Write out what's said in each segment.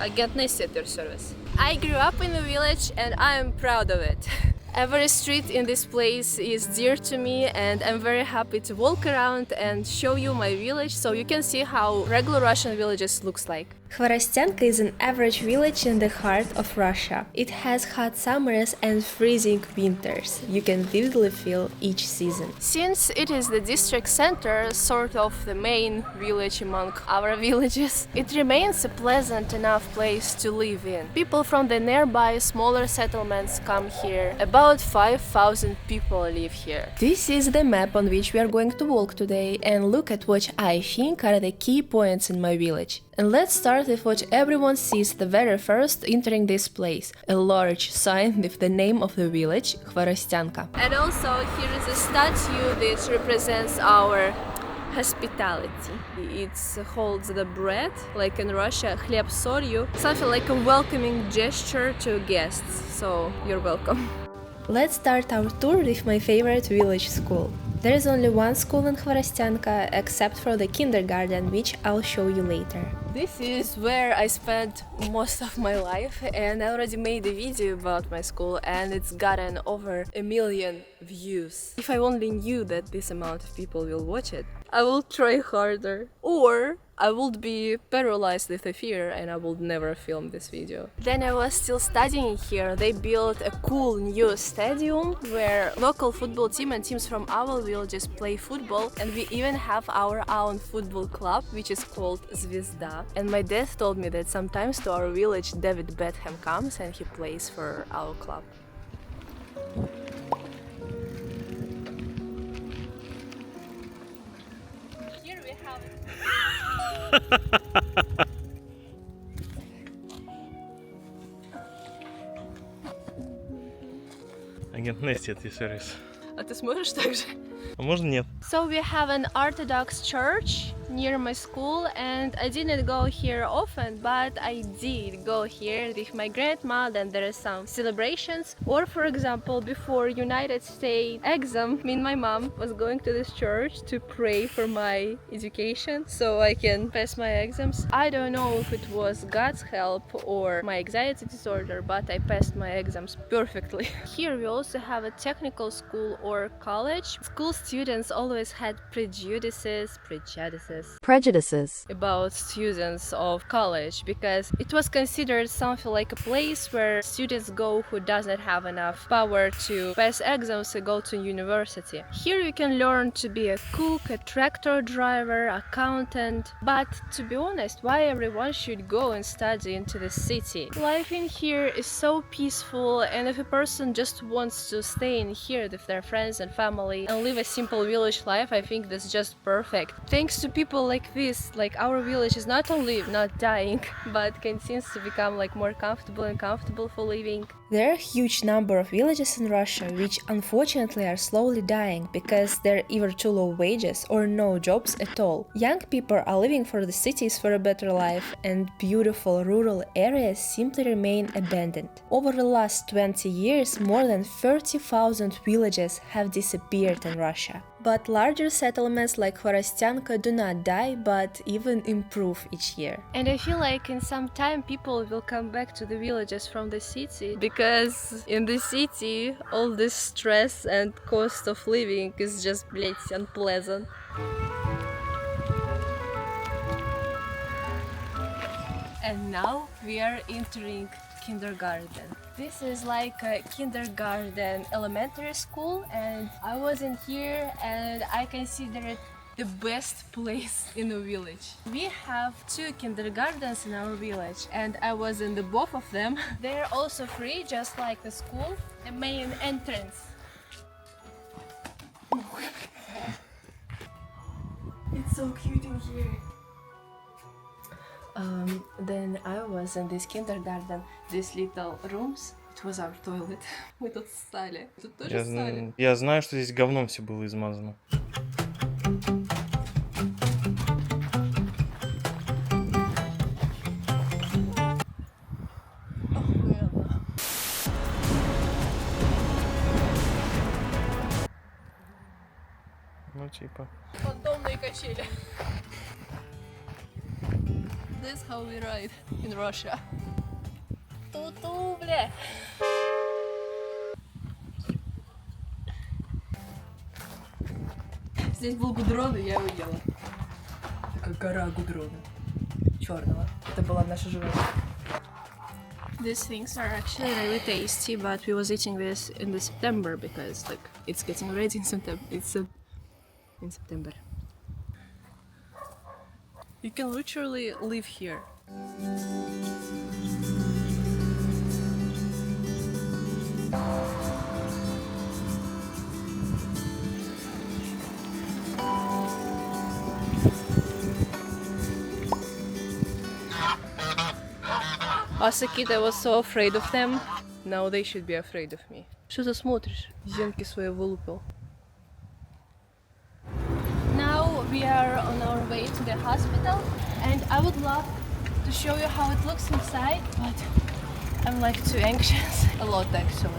Agent Nesty at your service. I grew up in a village and I am proud of it. Every street in this place is dear to me and I'm very happy to walk around and show you my village so you can see how regular Russian villages looks like. Khvorostyanka is an average village in the heart of Russia. It has hot summers and freezing winters. You can vividly feel each season. Since it is the district center, sort of the main village among our villages, it remains a pleasant enough place to live in. People from the nearby smaller settlements come here. About 5,000 people live here. This is the map on which we are going to walk today and look at what I think are the key points in my village. And let's start with what everyone sees the very first entering this place, a large sign with the name of the village, Khvorostyanka. And also here is a statue that represents our hospitality. It holds the bread, like in Russia, 𝐬𝐮𝐲𝐬𝐿, something like a welcoming gesture to guests, so you're welcome. Let's start our tour with my favorite village school. There is only one school in Khvorostyanka, except for the kindergarten, which I'll show you later. This is where I spent most of my life, and I already made a video about my school and it's gotten over 1 million views. If I only knew that this amount of people will watch it, I will try harder. Or I would be paralyzed with a fear and I would never film this video. Then I was still studying here. They built a cool new stadium where local football team and teams from our villages play football, and we even have our own football club which is called 𝐜𝐨𝐥𝐸𝐵. And my dad told me that sometimes to our village David Beckham comes and he plays for our club. Here we have Агент Nesty от your service. А ты смотришь так же? А можно нет? So we have an Orthodox church near my school, and I didn't go here often, but I did go here with my grandma. Then there are some celebrations, or for example, before United States exam, me and my mom was going to this church to pray for my education so I can pass my exams. I don't know if it was God's help or my anxiety disorder, but I passed my exams perfectly. Here we also have a technical school or college. School students always had prejudices about students of college because it was considered something like a place where students go who doesn't have enough power to pass exams and go to university. Here you can learn to be a cook, a tractor driver, accountant, but to be honest, why everyone should go and study into the city? Life in here is so peaceful, and if a person just wants to stay in here with their friends and family and live a simple village life, I think that's just perfect. Thanks to people like this, like our village is not only not dying, but continues to become like more comfortable for living. There are a huge number of villages in Russia which unfortunately are slowly dying because there are either too low wages or no jobs at all. Young people are leaving for the cities for a better life, and beautiful rural areas simply remain abandoned. Over the last 20 years, more than 30,000 villages have disappeared in Russia. But larger settlements like Khvorostyanka do not die, but even improve each year. And I feel like in some time people will come back to the villages from the city, because in the city all this stress and cost of living is just, блять, unpleasant. And now we are entering kindergarten. This is like a kindergarten elementary school, and I was in here and I consider it the best place in the village. We have 2 kindergartens in our village and I was in the both of them. They're also free, just like the school. The main entrance. It's so cute in here. Then I was in this kindergarten, these little rooms. It was our toilet. Мы тут ссали. Тут тоже ссали. Я знаю, что здесь говном все было измазано. Ну типа. Фантомные качели. This is how we ride in Russia. Ту-ту, бля. Здесь был гудрон, и я его ела. Такая гора гудрона. Черного. Это была наша живая. These things are actually really tasty, but we was eating this in the September because like it's getting ready in September. In September. You can literally live here. As a kid, I was so afraid of them. Now they should be afraid of me. Что ты смотришь? Зенки свои вылупил. Now we are on our way to the hospital, and I would love to show you how it looks inside, but I'm like too anxious. A lot actually.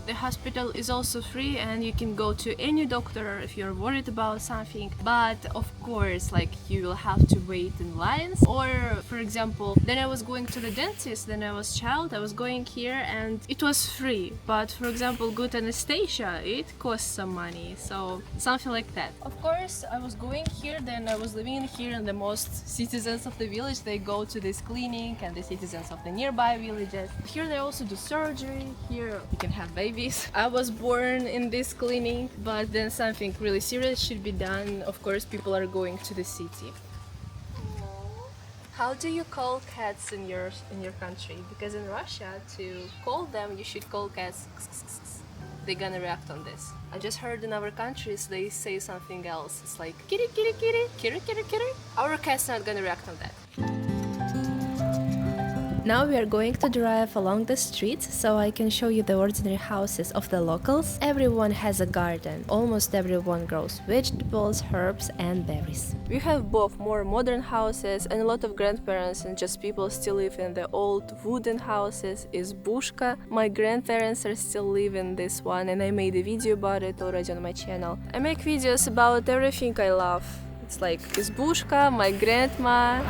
The hospital is also free and you can go to any doctor if you're worried about something, but of course like you will have to wait in lines. Or for example, then I was going to the dentist, then I was child, I was going here and it was free, but for example good anesthesia, it costs some money, so something like that. Of course I was going here, then I was living here, and the most citizens of the village, they go to this clinic, and the citizens of the nearby villages, here they also do surgery, here you can have babies. I was born in this clinic, but then something really serious should be done. Of course, people are going to the city. How do you call cats in your country? Because in Russia, to call them, you should call cats. They're gonna react on this. I just heard in other countries they say something else. It's like kitty, kitty, kitty, kitty, kitty, kitty. Our cat's not gonna react on that. Now we are going to drive along the streets so I can show you the ordinary houses of the locals. Everyone has a garden. Almost everyone grows vegetables, herbs and berries. We have both more modern houses and a lot of grandparents and just people still live in the old wooden houses. 𝐬𝐮𝐩𝐸. My grandparents are still living in this one and I made a video about it already on my channel. I make videos about everything I love. It's like 𝐬𝐮𝐩𝐸, my grandma,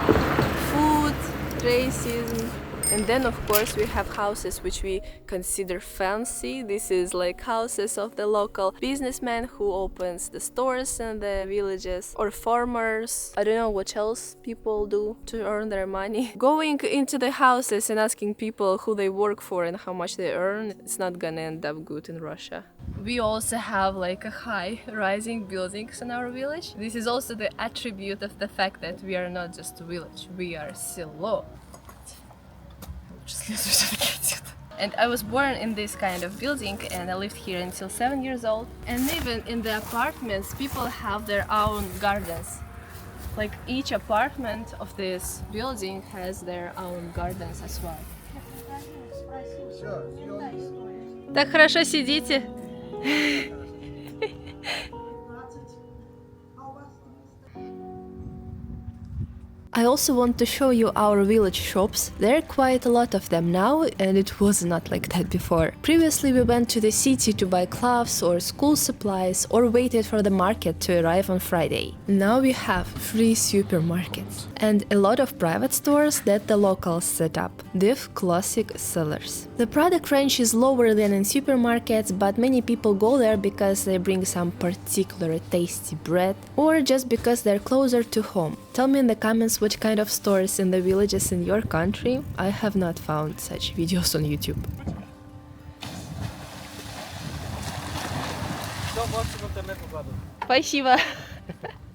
food, racism. And then of course we have houses which we consider fancy. This is like houses of the local businessman who opens the stores in the villages, or farmers. I don't know what else people do to earn their money. Going into the houses and asking people who they work for and how much they earn, it's not gonna end up good in Russia. We also have like a high rising buildings in our village. This is also the attribute of the fact that we are not just a village, we are selo. And I was born in this kind of building and I lived here until 7 years old. And even in the apartments, people have their own gardens. Like each apartment of this building has their own gardens as well. Так хорошо сидите. I also want to show you our village shops. There are quite a lot of them now, and it was not like that before. Previously we went to the city to buy clothes or school supplies or waited for the market to arrive on Friday. Now we have free supermarkets and a lot of private stores that the locals set up, with classic sellers. The product range is lower than in supermarkets, but many people go there because they bring some particularly tasty bread or just because they're closer to home. Tell me in the comments what kind of stores in the villages in your country. I have not found such videos on YouTube. Спасибо.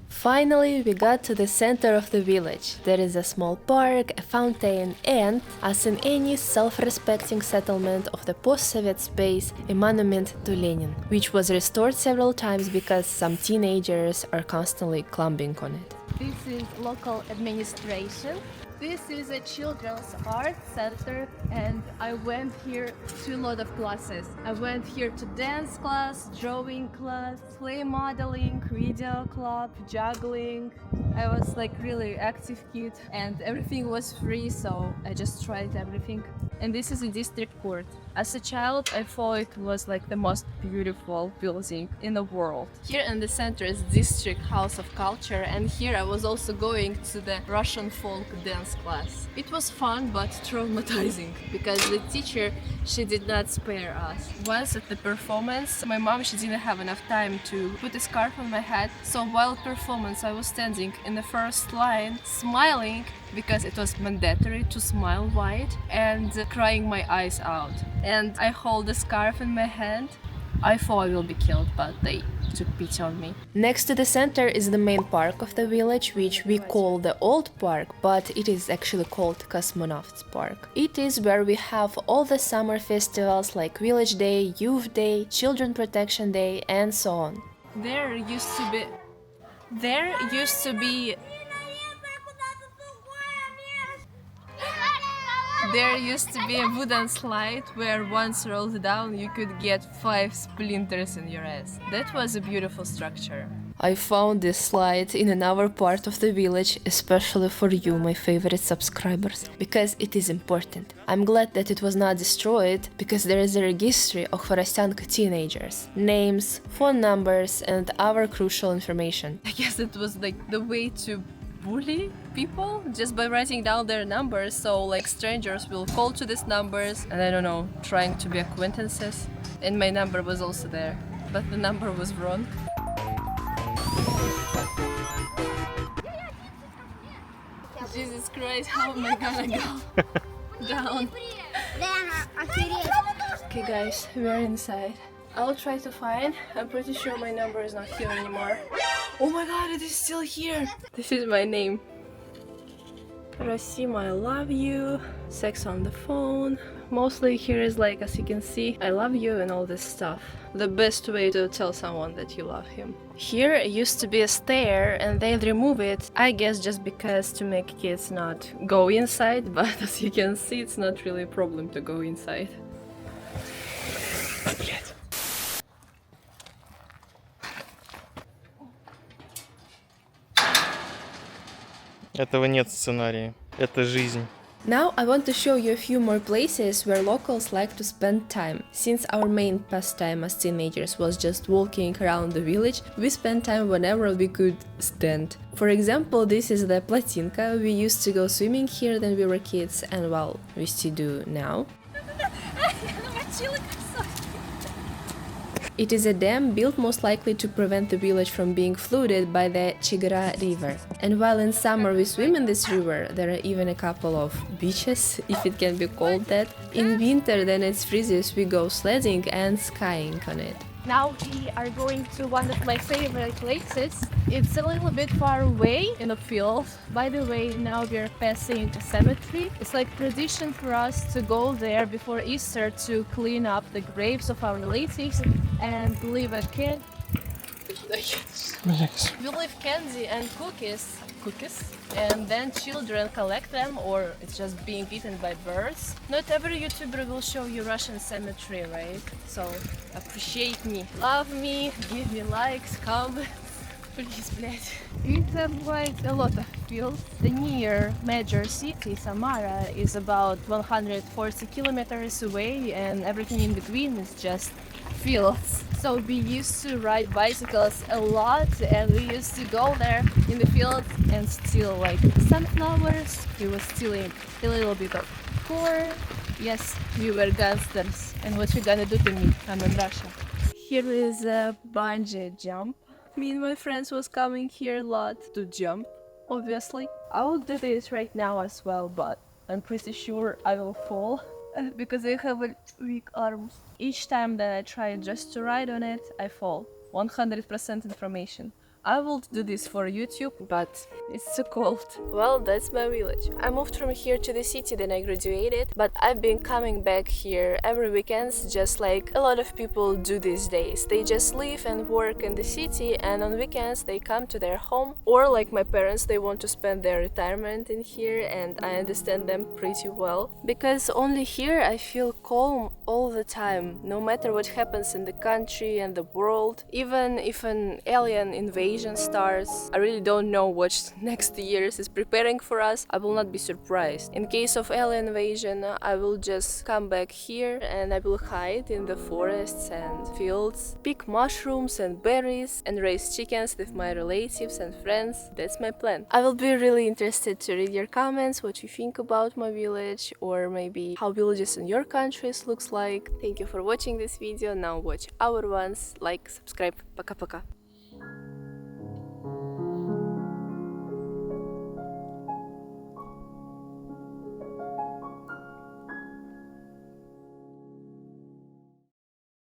Finally, we got to the center of the village. There is a small park, a fountain, and, as in any self-respecting settlement of the post-Soviet space, a monument to Lenin, which was restored several times because some teenagers are constantly climbing on it. This is local administration. This is a children's art center and I went here to a lot of classes. I went here to dance class, drawing class, clay modeling, video club, juggling. I was like really active kid and everything was free, so I just tried everything. And this is a district court. As a child, I thought it was like the most beautiful building in the world. Here in the center is District House of Culture, and here I was also going to the Russian folk dance class. It was fun but traumatizing because the teacher, she did not spare us. Once at the performance, my mom, she didn't have enough time to put a scarf on my head, so while performance I was standing in the first line smiling because it was mandatory to smile wide and crying my eyes out. And I hold the scarf in my hand. I thought I will be killed, but they took pity on me. Next to the center is the main park of the village, which we call the Old Park, but it is actually called Cosmonauts Park. It is where we have all the summer festivals like Village Day, Youth Day, Children Protection Day, and so on. There used to be a wooden slide where once rolled down you could get 5 splinters in your ass. That was a beautiful structure. I found this slide in another part of the village, especially for you, my favorite subscribers, because it is important. I'm glad that it was not destroyed, because there is a registry of Khvorostyanka teenagers, names, phone numbers, and other crucial information. I guess it was like the way to bully people just by writing down their numbers, so like strangers will call to these numbers and I don't know, trying to be acquaintances. And my number was also there, but the number was wrong. Jesus Christ, how am I gonna go down? Okay guys, we are inside. I'll try to find. I'm pretty sure my number is not here anymore. Oh my god, it is still here! This is my name. Rasima, I love you. Sex on the phone. Mostly here is like, as you can see, I love you and all this stuff. The best way to tell someone that you love him. Here used to be a stair and they remove it, I guess just because to make kids not go inside, but as you can see, it's not really a problem to go inside. Этого нет сценария. Это жизнь. Now I want to show you a few more places where locals like to spend time. Since our main pastime as teenagers was just walking around the village, we spent time whenever we could stand. For example, this is the Platinka. We used to go swimming here when we were kids, and well, we still do now. It is a dam built most likely to prevent the village from being flooded by the 𝐬𝐮𝐲𝐬 river. And while in summer we swim in this river, there are even a couple of beaches, if it can be called that. In winter, then it freezes, we go sledding and skiing on it. Now we are going to one of my favorite places. It's a little bit far away in the field. By the way, now we are passing a cemetery. It's like tradition for us to go there before Easter to clean up the graves of our relatives and leave a kid. We leave candy and cookies, and then children collect them, or it's just being eaten by birds. Not every YouTuber will show you Russian cemetery, right? So appreciate me, love me, give me likes, comments, please, blять. We have quite a lot of fields. The near major city, Samara, is about 140 kilometers away, and everything in between is just fields. So we used to ride bicycles a lot, and we used to go there in the fields and steal like sunflowers. We were stealing a little bit of corn. Yes, we were gangsters. And what you gonna do to me? I'm in Russia. Here is a bungee jump. Me and my friends was coming here a lot to jump, obviously. I will do this right now as well, but I'm pretty sure I will fall because I have weak arms. Each time that I try just to ride on it, I fall. 100% information. I will do this for YouTube, but it's too cold. Well, that's my village. I moved from here to the city, then I graduated, but I've been coming back here every weekends, just like a lot of people do these days. They just live and work in the city, and on weekends they come to their home, or like my parents, they want to spend their retirement in here, and I understand them pretty well. Because only here I feel calm all the time, no matter what happens in the country and the world. Even if an alien invasion invasion starts. I really don't know what next years is preparing for us. I will not be surprised. In case of alien invasion, I will just come back here and I will hide in the forests and fields, pick mushrooms and berries, and raise chickens with my relatives and friends. That's my plan. I will be really interested to read your comments, what you think about my village, or maybe how villages in your countries looks like. Thank you for watching this video. Now watch our ones. Like, subscribe. Пока-пока.